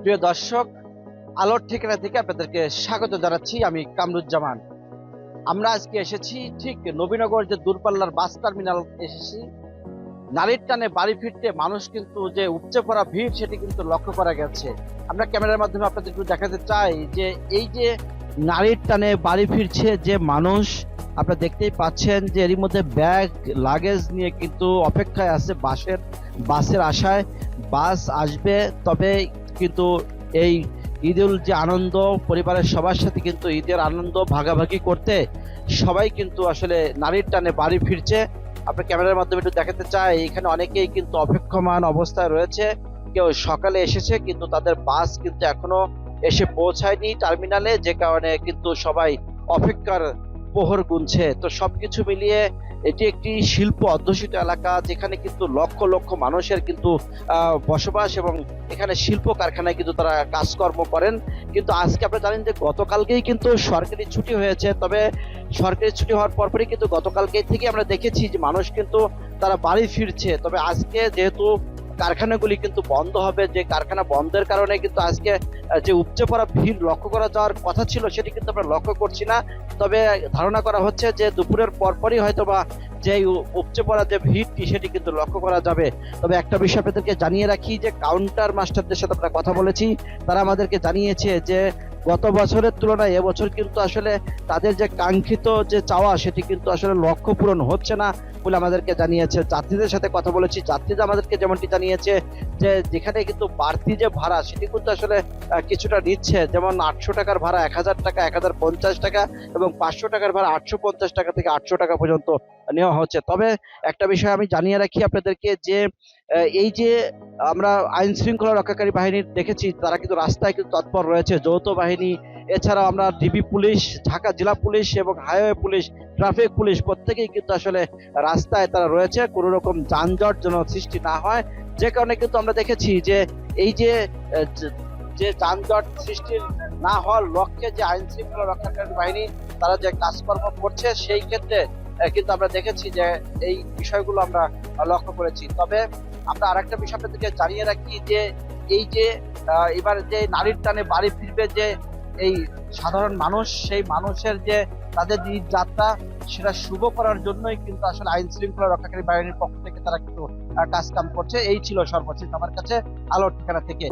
প্রিয় দর্শক, আলোর ঠিকানা থেকে আপনাদেরকে স্বাগত জানাচ্ছি। আমি কামরুজ্জামান। আমরা আজকে এসেছি ঠিক নবীনগর যে দূরপাল্লার বাস টার্মিনাল এসেছি। নারীর টানে বাড়ি ফিরতে মানুষ কিন্তু যে উপচে পড়া ভিড় সেটি কিন্তু লক্ষ্য করা গেছে। আমরা ক্যামেরার মাধ্যমে আপনাদের একটু দেখাতে চাই যে এই যে নারীর টানে বাড়ি ফিরছে যে মানুষ, আপনারা দেখতেই পাচ্ছেন যে এরই মধ্যে ব্যাগ লাগেজ নিয়ে কিন্তু অপেক্ষায় আছে বাসের আশায়। বাস আসবে, তবে কিন্তু এই ঈদুল যে আনন্দ, পরিবারের সবার সাথে কিন্তু ঈদের আনন্দ ভাগাভাগি করতে সবাই কিন্তু আসলে নারীর টানে বাড়ি ফিরছে। আপনার ক্যামেরার মাধ্যমে একটু দেখাতে চাই, এখানে অনেকেই কিন্তু অপেক্ষমান অবস্থায় রয়েছে। কেউ সকালে এসেছে কিন্তু তাদের বাস কিন্তু এখনো এসে পৌঁছায়নি টার্মিনালে, যে কারণে কিন্তু সবাই অপেক্ষার প্রহর গুনছে। তো সবকিছু মিলিয়ে এটি একটি শিল্প অধ্যুষিত এলাকা, যেখানে কিন্তু লক্ষ লক্ষ মানুষের কিন্তু বসবাস, এবং এখানে শিল্প কারখানায় কিন্তু তারা কাজকর্ম করেন। কিন্তু আজকে আপনারা জানেন যে গতকালকেই কিন্তু সরকারি ছুটি হয়েছে, তবে সরকারি ছুটি হওয়ার পরপরই কিন্তু গতকালকে থেকে আমরা দেখেছি যে মানুষ কিন্তু তারা বাড়ি ফিরছে। তবে আজকে যেহেতু কারখানাগুলি কিন্তু বন্ধ হবে, যে কারখানা বন্ধের কারণে কিন্তু আজকে যে উপচে পড়া ভিড় লক্ষ্য করা যাওয়ার কথা ছিল সেটি কিন্তু আমরা লক্ষ্য করছি না। তবে ধারণা করা হচ্ছে যে দুপুরের পরপরই হয়তো বা যে উপচে পড়া যে ভিড়টি সেটি কিন্তু লক্ষ্য করা যাবে। তবে একটা বিষয় আপনাদেরকে জানিয়ে রাখি যে কাউন্টার মাস্টারদের সাথে আমরা কথা বলেছি, তারা আমাদেরকে জানিয়েছে যে গত বছরের তুলনায় এবছর কিন্তু আসলে তাদের যে কাঙ্ক্ষিত যে চাওয়া সেটি কিন্তু আসলে লক্ষ্য পূরণ হচ্ছে না বলে আমাদেরকে জানিয়েছে। যাত্রীদের সাথে কথা বলেছি, যাত্রীরা আমাদেরকে যেমনটি জানিয়েছে যে যেখানে কিন্তু বাড়তি যে ভাড়া সেটি কিন্তু আসলে কিছুটা নিচ্ছে, যেমন 800 টাকার ভাড়া 1000 টাকা, 1050 টাকা, এবং 500 টাকার ভাড়া 850 টাকা থেকে 800 টাকা পর্যন্ত নেওয়া হচ্ছে। তবে একটা বিষয় আমি জানিয়ে রাখি আপনাদেরকে যে এই যে আমরা আইন শৃঙ্খলা রক্ষাকারী বাহিনী দেখেছি, তারা কিন্তু রাস্তায় কিন্তু তৎপর রয়েছে, যৌথ বাহিনী। এছাড়াও আমরা ডিবি পুলিশ, ঢাকা জেলা পুলিশ এবং হাইওয়ে পুলিশ, ট্রাফিক পুলিশ প্রত্যেকেই কিন্তু আসলে রাস্তায় তারা রয়েছে, কোনো রকম যানজট যেন সৃষ্টি না হয়। যে কারণে কিন্তু আমরা দেখেছি যে এই যে যে যানজট সৃষ্টির না হওয়ার লক্ষ্যে যে আইন শৃঙ্খলা রক্ষাকারী বাহিনী তারা যে কাজকর্ম করছে, সেই ক্ষেত্রে কিন্তু আমরা দেখেছি যে এই বিষয়গুলো আমরা লক্ষ্য করেছি। তবে আমরা আরেকটা বিষয় আপনাদেরকে জানিয়ে রাখি যে এই যে এবার যে নারীর টানে বাড়ি ফিরবে যে এই সাধারণ মানুষ, সেই মানুষের যে তাদের ঈদ যাত্রা সেটা শুভ করার জন্যই কিন্তু আসলে আইন শৃঙ্খলা রক্ষাকারী বাহিনীর পক্ষ থেকে তারা কিন্তু কাজ কাম করছে। এই ছিল সর্বশেষ আমার কাছে আলোর ঠিকানা থেকে।